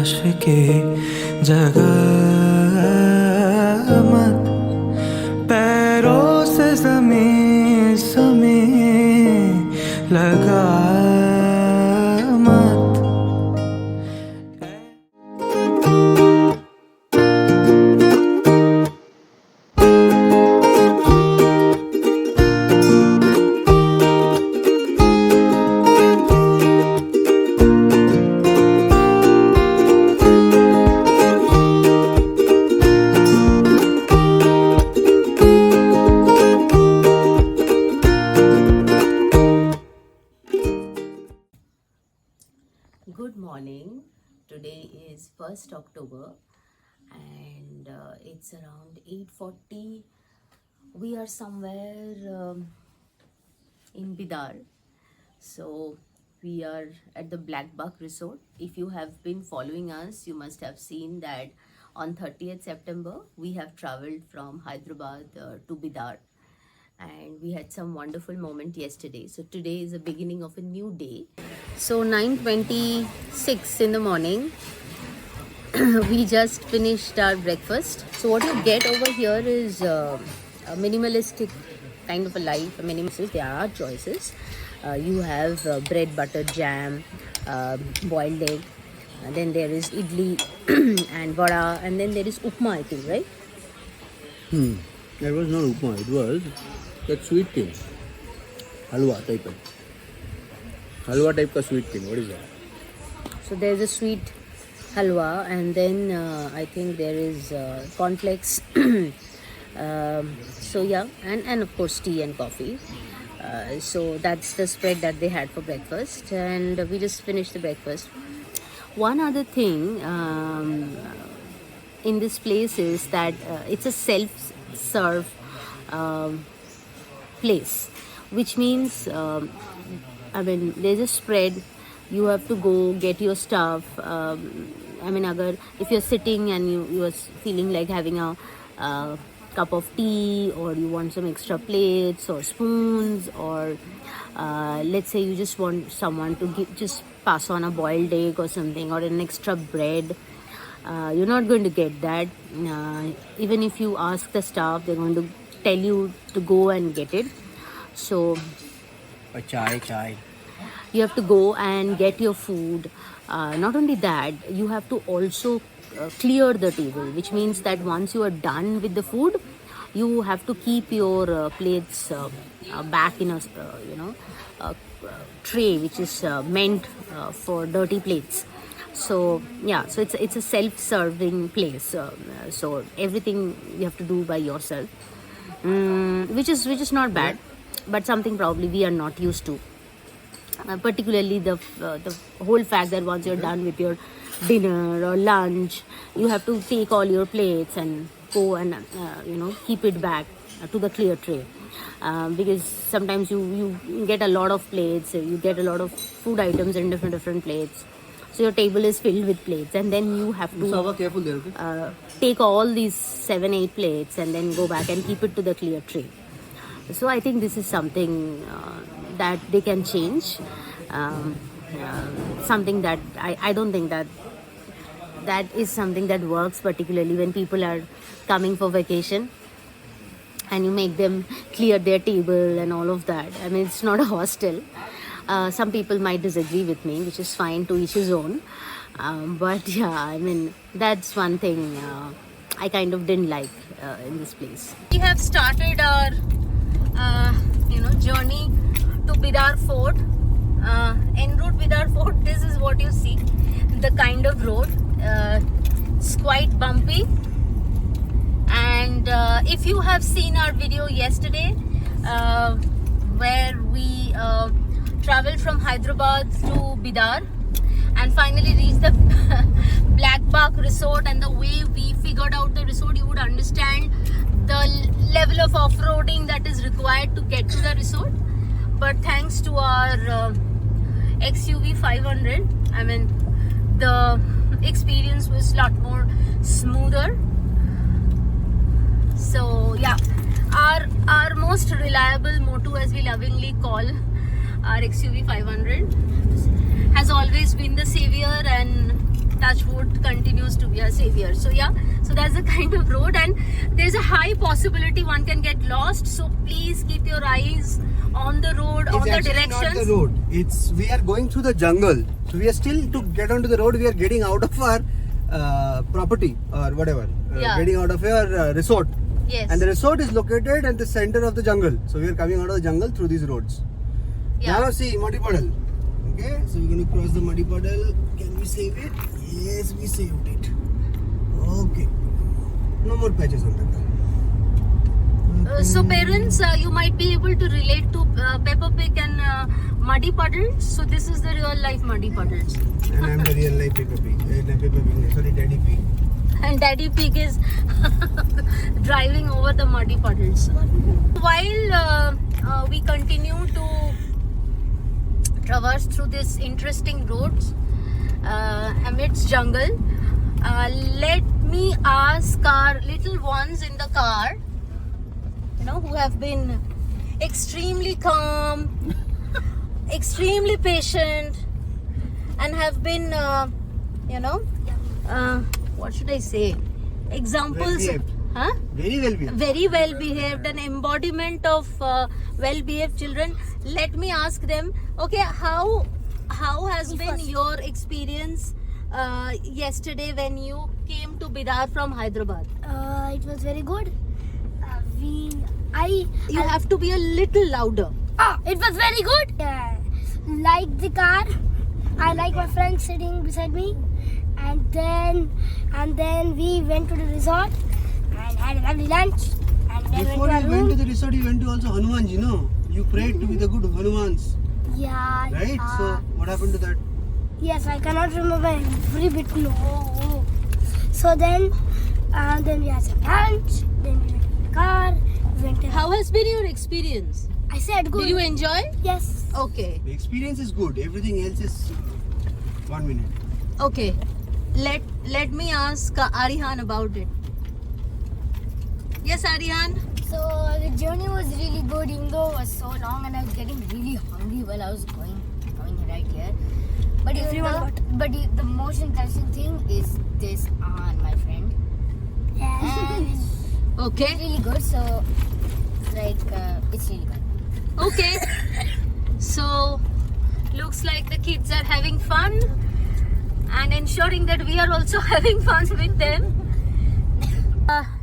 नश्व के जगह मत, पैरों से ज़मीन ज़मीन लगा मत. Good morning. Today is 1st October and it's around 8:40. We are somewhere in Bidar. So we are at the Black Buck Resort. If you have been following us, you must have seen that on 30th September we have traveled from Hyderabad to Bidar. And we had some wonderful moment yesterday. So today is the beginning of a new day. So 9:26 in the morning, we just finished our breakfast. So what you get over here is a minimalistic kind of a life. There are choices. You have bread, butter, jam, boiled egg. Then there is idli and vada. And then there is upma, I think, right? That was not upma, it was that sweet thing. Halwa type of. Halwa type of sweet thing. What is that? So there's a sweet halwa, and then I think there is cornflakes. So yeah, and of course tea and coffee. So that's the spread that they had for breakfast, and we just finished the breakfast. One other thing in this place is that it's a self-serve place, which means there's a spread. You have to go get your stuff. If you're sitting and you are feeling like having a cup of tea, or you want some extra plates or spoons, or let's say you just want someone to just pass on a boiled egg or something, or an extra bread, you're not going to get that. Even if you ask the staff, they're going to tell you to go and get it. So Chai. you have to go and get your food. Not only that, you have to also clear the table, which means that once you are done with the food, you have to keep your plates back in a tray which is meant for dirty plates. So yeah, so it's a self-serving place. So everything you have to do by yourself, which is not bad, but something probably we are not used to. Particularly the whole fact that once you're done with your dinner or lunch, you have to take all your plates and go and keep it back to the clear tray, because sometimes you get a lot of plates, you get a lot of food items in different plates, so your table is filled with plates, and then you have to take all these 7-8 plates and then go back and keep it to the clear tray. So I think this is something that they can change, something that I don't think that is something that works, particularly when people are coming for vacation and you make them clear their table and all of that. I mean, it's not a hostel. Some people might disagree with me, which is fine, to each his own. But yeah, I mean, that's one thing I kind of didn't like in this place. We have started our journey to Bidar Fort. En route Bidar Fort, this is what you see, the kind of road. It's quite bumpy, and if you have seen our video yesterday where we traveled from Hyderabad to Bidar and finally reached the Black Buck Resort, and the way we figured out the resort, you would understand the level of off-roading that is required to get to the resort. But thanks to our XUV 500, I mean, the experience was a lot more smoother. So yeah, our most reliable Motu, as we lovingly call our XUV 500, has always been the savior, and touch wood, continues to be our savior. So yeah, so that's the kind of road, and there's a high possibility one can get lost. So please keep your eyes on the road, on the directions. Not the road. We are going through the jungle. So we are still, to get onto the road, we are getting out of our property or whatever. Getting out of your resort. Yes. And the resort is located at the center of the jungle. So we are coming out of the jungle through these roads. Yeah. Now see, muddy puddle. Okay, so we're going to cross the muddy puddle. Can we save it? Yes, we saved it. Okay. No more patches on that. So parents, you might be able to relate to Peppa Pig and muddy puddles. So this is the real life muddy puddles. And I'm the real life Peppa Pig. Sorry, Daddy Pig. And Daddy Pig is driving over the muddy puddles. While we continue to traverse through this interesting roads amidst jungle, let me ask our little ones in the car, who have been extremely calm, extremely patient, and have been, what should I say? Examples. Well very well behaved. Very well behaved, an embodiment of well behaved children. Let me ask them, okay, how has been your experience yesterday when you came to Bidar from Hyderabad? It was very good. You have to be a little louder. It was very good. Like the car, I like my friend sitting beside me, and then we went to the resort and had a lovely lunch. And then Before went to our you room. went to the resort, you went to also Hanumanji, no? You prayed to be the good Hanumans, Yeah. right? So what happened to that? Yes, I cannot remember every bit. No. So then we had some lunch. Then we went to the car. How has been your experience? I said good. Did you enjoy? Yes. Okay. The experience is good. Everything else is 1 minute. Okay. Let me ask Arihan about it. Yes, Arihan. So the journey was really good, even though it was so long, and I was getting really hungry while I was going right here. But the most interesting thing is this on my friend. And Okay. it's really good. So it's really good. Okay. So looks like the kids are having fun and ensuring that we are also having fun with them.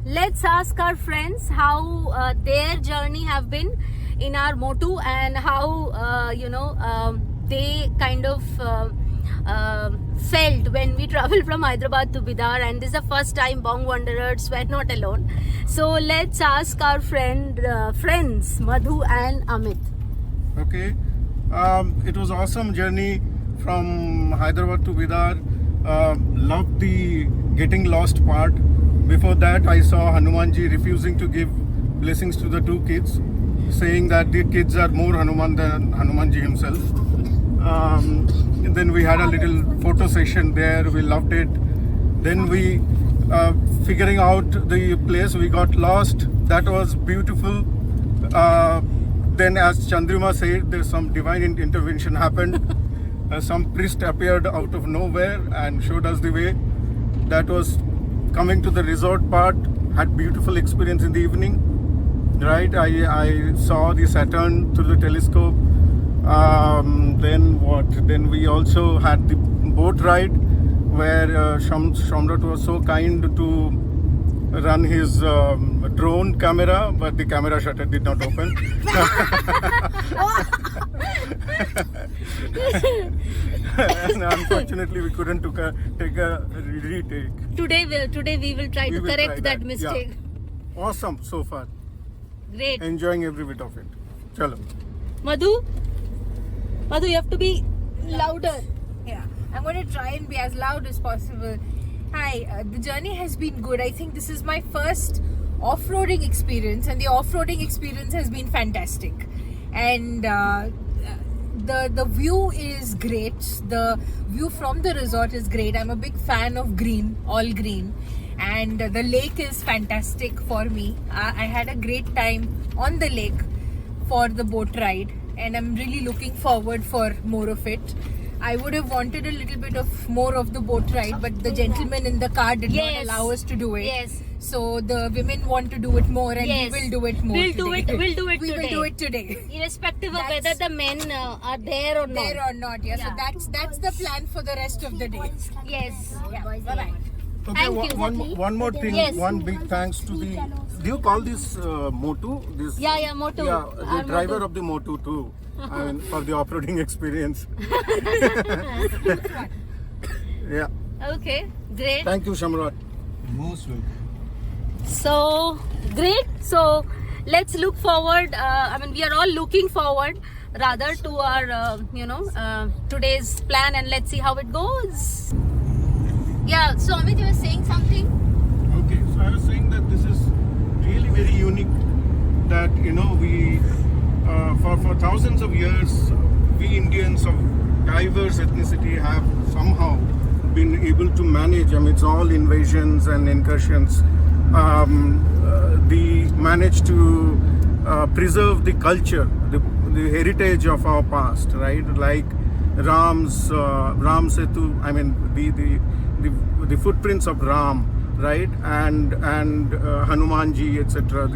Let's ask our friends how their journey have been in our motu, and how they kind of felt when we traveled from Hyderabad to Bidar. And this is the first time Bong Wanderers were not alone. So let's ask our friends Madhu and Amit. Okay, it was awesome journey from Hyderabad to Bidar. Loved the getting lost part. Before that, I saw Hanumanji refusing to give blessings to the two kids, saying that the kids are more Hanuman than Hanumanji himself. Then we had a little photo session there. We loved it. Then we figuring out the place. We got lost. That was beautiful. Then, as Chandrima said, there's some divine intervention happened. Some priest appeared out of nowhere and showed us the way. That was coming to the resort part. Had beautiful experience in the evening. Right, I saw the Saturn through the telescope. Then what? Then we also had the boat ride, where Shamrat was so kind to run his drone camera, but the camera shutter did not open. And unfortunately, we couldn't take a retake. Today we will try to correct that mistake. Yeah. Awesome so far. Great. Enjoying every bit of it. Chalo. Madhu, you have to be louder. Yeah, I'm going to try and be as loud as possible. Hi, the journey has been good. I think this is my first off-roading experience, and the off-roading experience has been fantastic. And the view is great. The view from the resort is great. I'm a big fan of green, all green. And the lake is fantastic for me. I had a great time on the lake for the boat ride, and I'm really looking forward for more of it. I would have wanted a little bit of more of the boat ride, but the gentleman in the car did not Yes. allow us to do it. Yes. So the women want to do it more, and Yes. we will do it more. We'll do today. it. We'll do it We today. will do it today. Irrespective of That's- whether the men are there or not. There or not, yeah. So that's the plan for the rest of the day. Yes. Yeah. Bye bye. Okay, Thank you. one more thing. Yes. One big thanks to the. Do you call this Motu? This. Yeah, Motu. Yeah, the Our driver Motu. of the Motu too. I mean, for the off-roading experience. Yeah. Okay, great. Thank you, Shamrat. Most welcome. So great. So let's look forward. I mean, we are all looking forward rather to our today's plan, and let's see how it goes. Yeah. So Amit, you were saying something. Okay, so I was saying that this is really very unique. That we for thousands of years, we Indians of diverse ethnicity have somehow been able to manage amidst all invasions and incursions. We managed to preserve the culture, the heritage of our past, right? Like Ram Setu. I mean, the footprints of Ram, right? And Hanumanji, etc.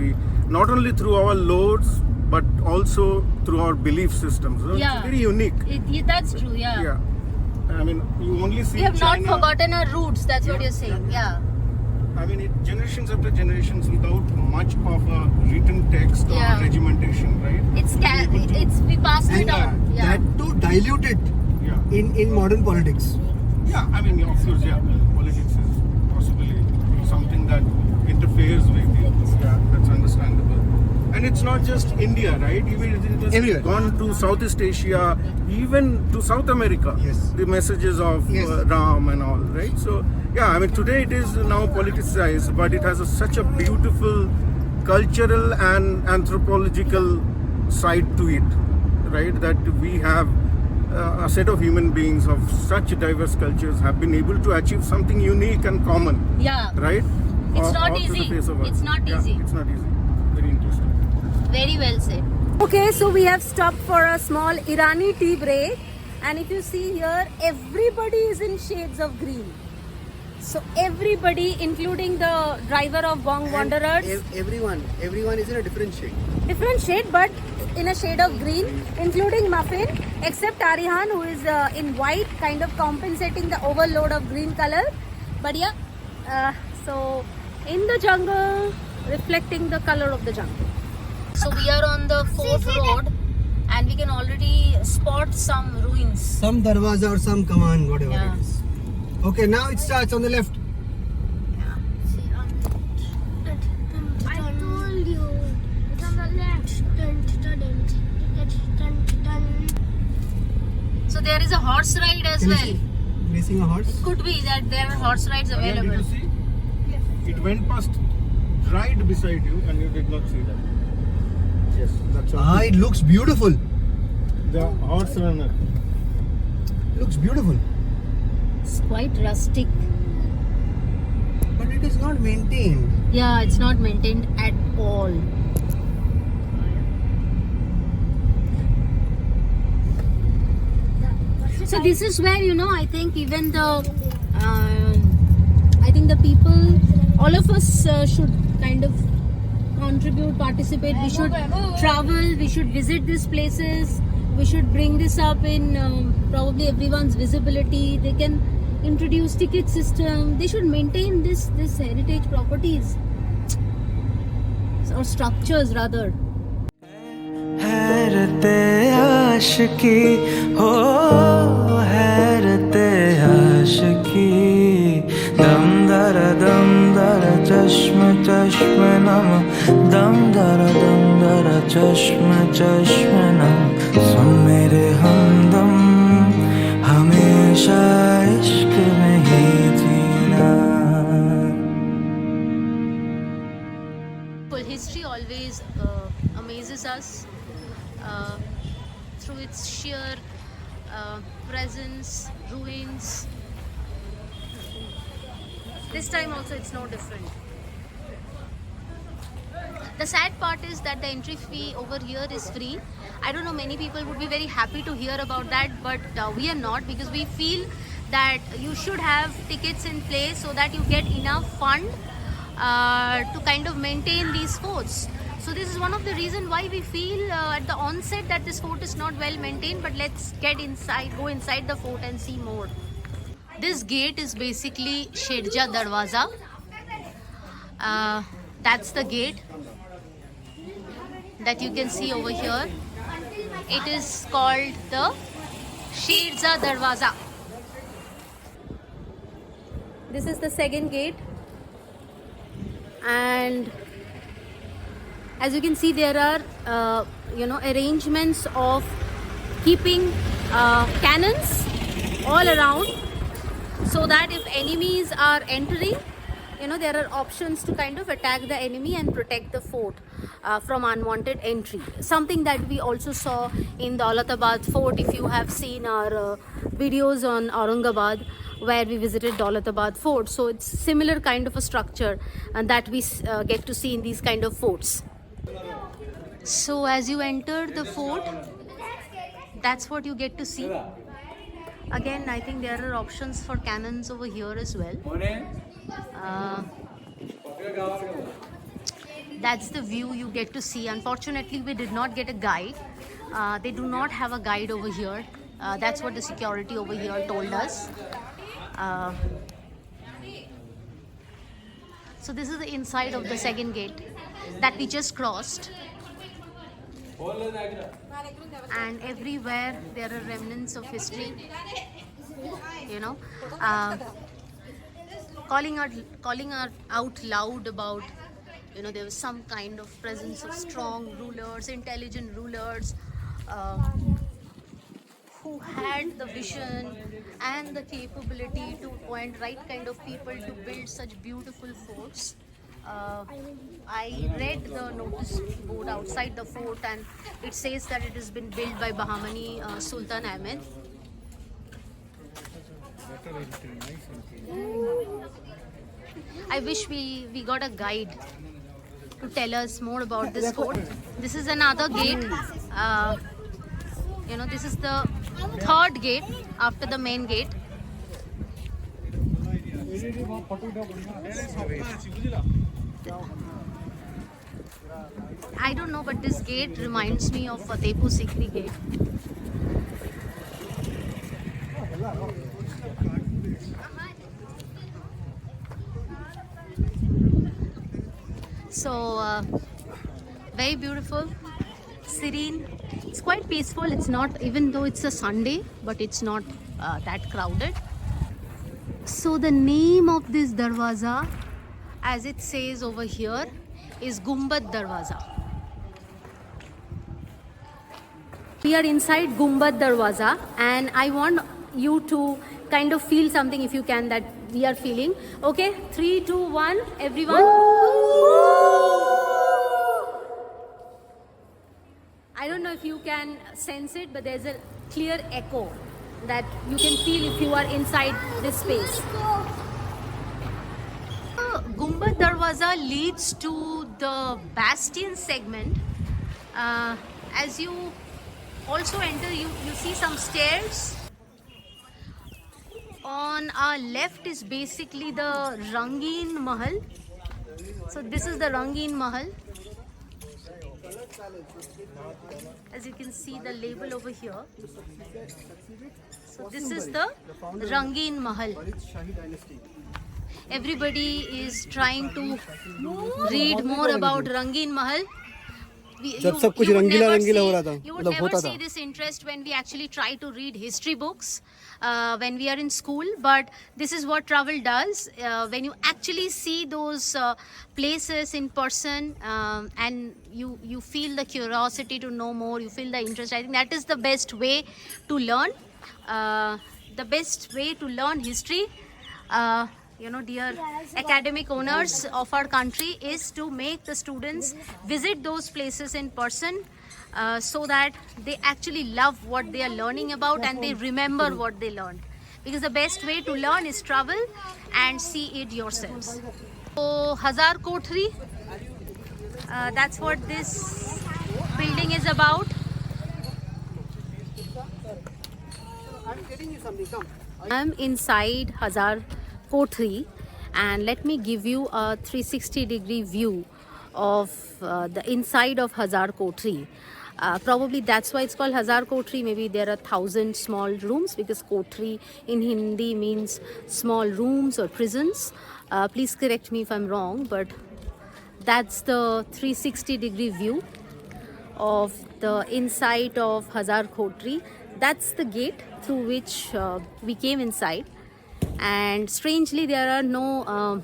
Not only through our loads, but also through our belief systems. So Yeah. It's very unique. That's true. Yeah. Yeah. I mean, you only see We have China, not forgotten our roots. That's what you're saying. Yeah. I mean, generations after generations without much of a written text Yeah. or regimentation, right? It's we passed it And on. Yeah. that too diluted Yeah. in modern politics. Yeah, I mean, of course, yeah. Politics is possibly something that interferes with it. Yeah, that's understandable. And it's not just India, right? Even it has Everywhere. gone to Southeast Asia, even to South America. Yes. The messages of Yes. Ram and all, right? So, yeah, I mean, today it is now politicized, but it has such a beautiful cultural and anthropological side to it, right? That we have a set of human beings of such diverse cultures have been able to achieve something unique and common, Yeah. right? It's not to the easy. face of earth. It's not Yeah, easy. it's not easy. Very interesting. Very well said. Okay, so we have stopped for a small Irani tea break, and if you see here, everybody is in shades of green. So everybody, including the driver of Bong Wanderers, Everyone is in a different shade. different shade, but in a shade of green, including Muffin, except Arihan, who is in white, kind of compensating the overload of green color. But yeah, so in the jungle, reflecting the color of the jungle. So we are on the Fort Road, and we can already spot some ruins. Some darwaza or some kaman, whatever Yeah. it is. Okay, now it starts on the left. I told you. It's on the left. So there is a horse ride as Can you well. see? Racing a horse. Could be that there are horse rides Again, did available. you see? It went past right beside you and you did not see that. Yes, that's all. Ah, it looks beautiful. The horse runner. Looks beautiful. It's quite rustic. But it is not maintained. Yeah, it's not maintained at all. So this is where, I think even the people, all of us should kind of contribute, participate. We should travel, we should visit these places, we should bring this up in probably everyone's visibility. They can introduce ticket system. They should maintain this heritage properties or structures rather. हैरते आशिकी हो हैरते आशिकी दम दर चश्म चश्म नम दम दर चश्म चश्म नम सुन मेरे हमदम हमेशा इश्क में ही जीना. Well, history always amazes us through its sheer presence, ruins. This time also it's no different. The sad part is that the entry fee over here is free. I don't know, many people would be very happy to hear about that, but we are not, because we feel that you should have tickets in place so that you get enough fund to kind of maintain these forts. So this is one of the reasons why we feel at the onset that this fort is not well maintained, but let's get inside, go inside the fort and see more. This gate is basically Sherja Darwaza. That's the gate that you can see over here. It is called the Sherja Darwaza. This is the second gate, and as you can see, there are arrangements of keeping cannons all around, so that if enemies are entering, there are options to kind of attack the enemy and protect the fort from unwanted entry. Something that we also saw in the Daulatabad fort. If you have seen our videos on Aurangzeb, where we visited Daulatabad fort, so it's similar kind of a structure that we get to see in these kind of forts. So as you enter the fort, that's what you get to see. Again, I think there are options for cannons over here as well. That's the view you get to see. Unfortunately, we did not get a guide. They do not have a guide over here. That's what the security over here told us. So this is the inside of the second gate that we just crossed. And everywhere there are remnants of history, calling out loud about, there was some kind of presence of strong rulers, intelligent rulers, who had the vision and the capability to appoint right kind of people to build such beautiful forts. I read the notice board outside the fort, and it says that it has been built by Bahamani Sultan Ahmed. I wish we got a guide to tell us more about this fort. This is another gate. This is the third gate after the main gate. I don't know, but this gate reminds me of Fatehpur Sikri gate. So very beautiful, serene. It's quite peaceful. It's not, even though it's a Sunday, but it's not that crowded. So the name of this darwaza, as it says over here, is Gumbad Darwaza. We are inside Gumbad Darwaza, and I want you to kind of feel something, if you can, that we are feeling. Okay, 3, 2, 1, everyone. I don't know if you can sense it, but there's a clear echo that you can feel if you are inside this space. Gumbad Darwaza leads to the bastion segment. As you also enter, you see some stairs. On our left is basically the Rangeen Mahal. So this is the Rangeen Mahal. As you can see the label over here. So this is the Rangeen Mahal. Everybody is trying to read more about Rangeen Mahal. You would never see this interest when we actually try to read history books when we are in school, but this is what travel does. When you actually see those places in person, and you feel the curiosity to know more, you feel the interest. I think that is the best way to learn. The best way to learn history, dear academic owners of our country, is to make the students visit those places in person, so that they actually love what they are learning about and they remember what they learned. Because the best way to learn is travel and see it yourselves. So Hazar Kothri, That's what this building is about. I'm inside Hazar Kotri, and let me give you a 360-degree view of the inside of Hazar Kotri. Probably that's why it's called Hazar Kotri. Maybe there are 1,000 small rooms, because Kotri in Hindi means small rooms or prisons. Please correct me if I'm wrong, but that's the 360-degree view of the inside of Hazar Kotri. That's the gate through which we came inside, and strangely there are no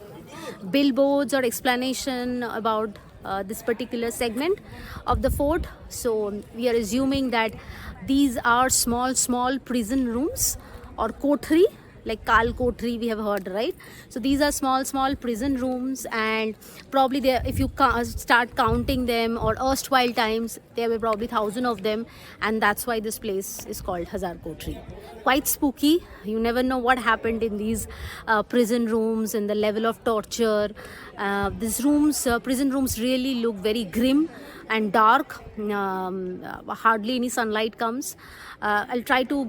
billboards or explanation about this particular segment of the fort. So we are assuming that these are small prison rooms, or kotri, like Kal Kotri we have heard, right? So these are small prison rooms, and probably there, if you start counting them, or erstwhile times, there were probably 1,000 of them, and that's why this place is called Hazar Kotri. Quite spooky. You never know what happened in these prison rooms and the level of torture. These rooms, prison rooms, really look very grim and dark. Hardly any sunlight comes. I'll try to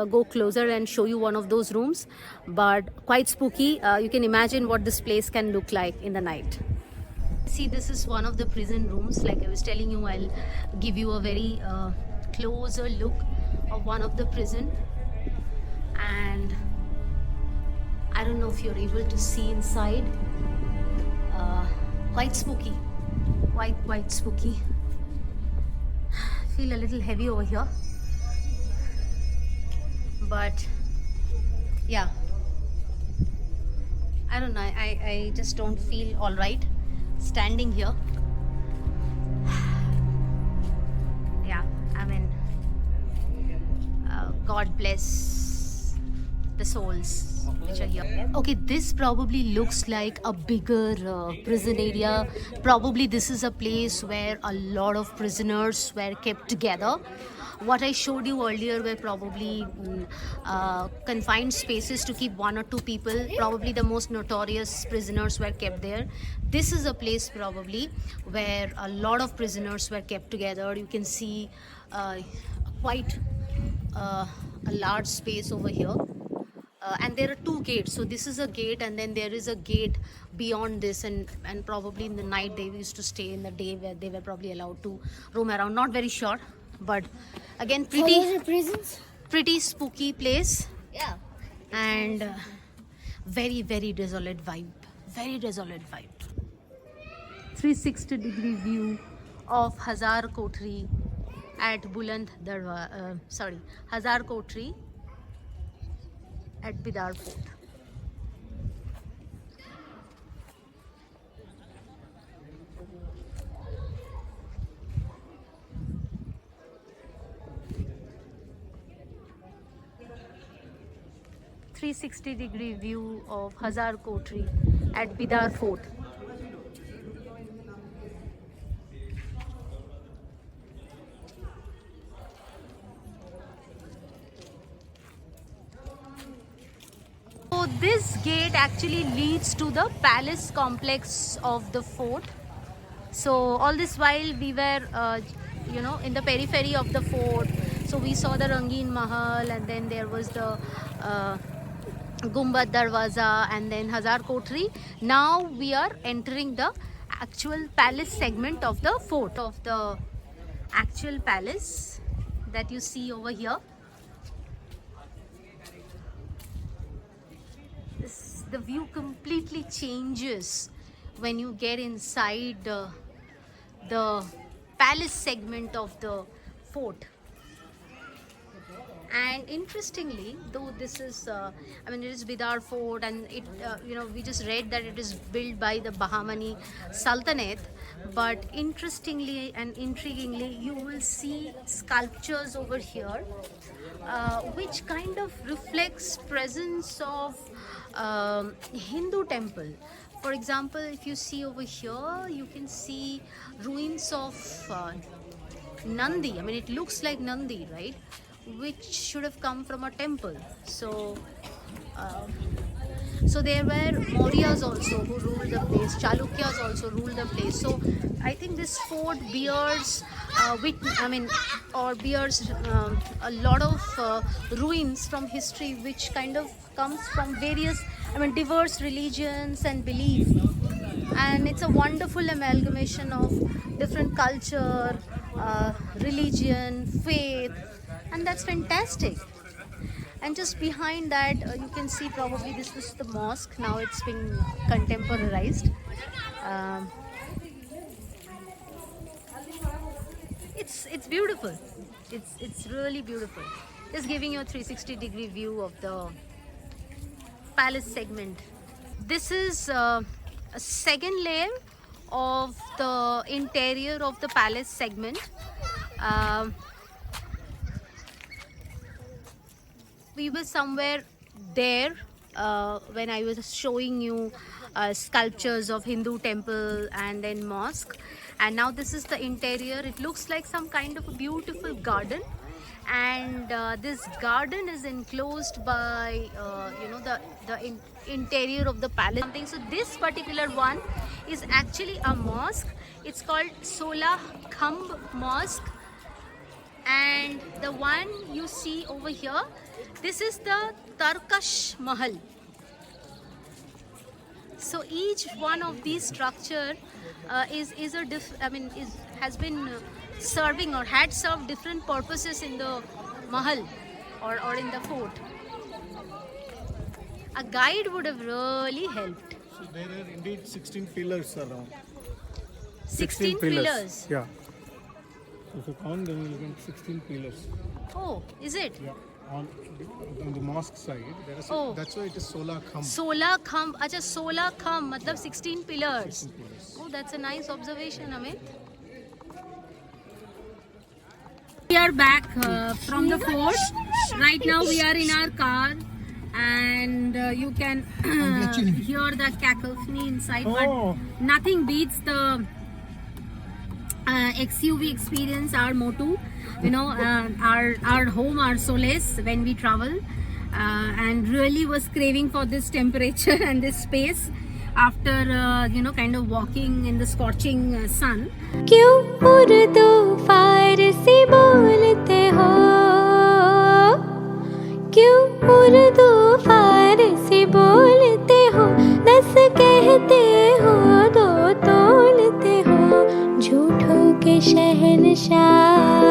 go closer and show you one of those rooms, but quite spooky. You can imagine what this place can look like in the night. See, this is one of the prison rooms. Like I was telling you, I'll give you a very closer look of one of the prison, and I don't know if you're able to see inside. Quite spooky, quite spooky. Feel a little heavy over here, but yeah, I don't know, I just don't feel all right standing here. Yeah, I mean, God bless the souls which are here. Okay, this probably looks like a bigger prison area. Probably this is a place where a lot of prisoners were kept together. What I showed you earlier were probably confined spaces to keep 1 or 2 people. Probably the most notorious prisoners were kept there. This is a place probably where a lot of prisoners were kept together. You can see quite a large space over here. And there are 2 gates. So this is a gate, and then there is a gate beyond this, and probably in the night they used to stay, in the day where they were probably allowed to roam around. Not very sure, but again, pretty spooky place. Yeah. And very desolate vibe. 360-degree view of Hazar Kotri at Hazar Kotri at Bidar Fort. .360-degree view of Hazar Kotri at Bidar Fort. So this gate actually leads to the palace complex of the fort. So all this while we were, in the periphery of the fort. So we saw the Rangeen Mahal, and then there was the Gumbad Darwaza, and then Hazar Kotri. Now we are entering the actual palace segment of the fort, of the actual palace that you see over here. The view completely changes when you get inside the palace segment of the fort. And interestingly, though this is, it is Bidar Fort, and it, we just read that it is built by the Bahamani Sultanate. But interestingly and intriguingly, you will see sculptures over here, which kind of reflects presence of Hindu temple. For example, if you see over here, you can see ruins of Nandi. It looks like Nandi, right? Which should have come from a temple. So So there were Mauryas also who ruled the place, Chalukyas also ruled the place. So I think this fort bears bears a lot of ruins from history, which kind of comes from various, diverse religions and beliefs. And it's a wonderful amalgamation of different culture, religion, faith, and that's fantastic. And just behind that, you can see probably this was the mosque. Now it's been contemporarized. It's beautiful. It's really beautiful. Just giving you a 360-degree view of the palace segment. This is a second layer of the interior of the palace segment. We were somewhere there when I was showing you sculptures of Hindu temple and then mosque, and now this is the interior. It looks like some kind of a beautiful garden, and this garden is enclosed by the interior of the palace. So this particular one is actually a mosque. It's called 16 Khamb Mosque, and the one you see over here, this is the Tarkash Mahal. So each one of these structure has been serving or had served different purposes in the Mahal or in the fort. A guide would have really helped. So there are indeed 16 pillars around. 16 pillars. Yeah. So if you count them, you will get 16 pillars. Oh, is it? Yeah. On the mosque side, there is that's why it is 16 Khamb. 16 Khamb. Acha, 16 Khamb, matlab 16 pillars. 16 pillars. Oh, that's a nice observation, Amit. We are back from the fort. Right now we are in our car, and you can hear the cacophony inside, but nothing beats the XUV experience, our Motu. Our home, our solace when we travel, and really was craving for this temperature and this space after kind of walking in the scorching sun. क्यों उर्दू फारसी बोलते हो, क्यों उर्दू फारसी बोलते हो, 10 कहते हो 2 तोलते हो, झूठों के शहंशाह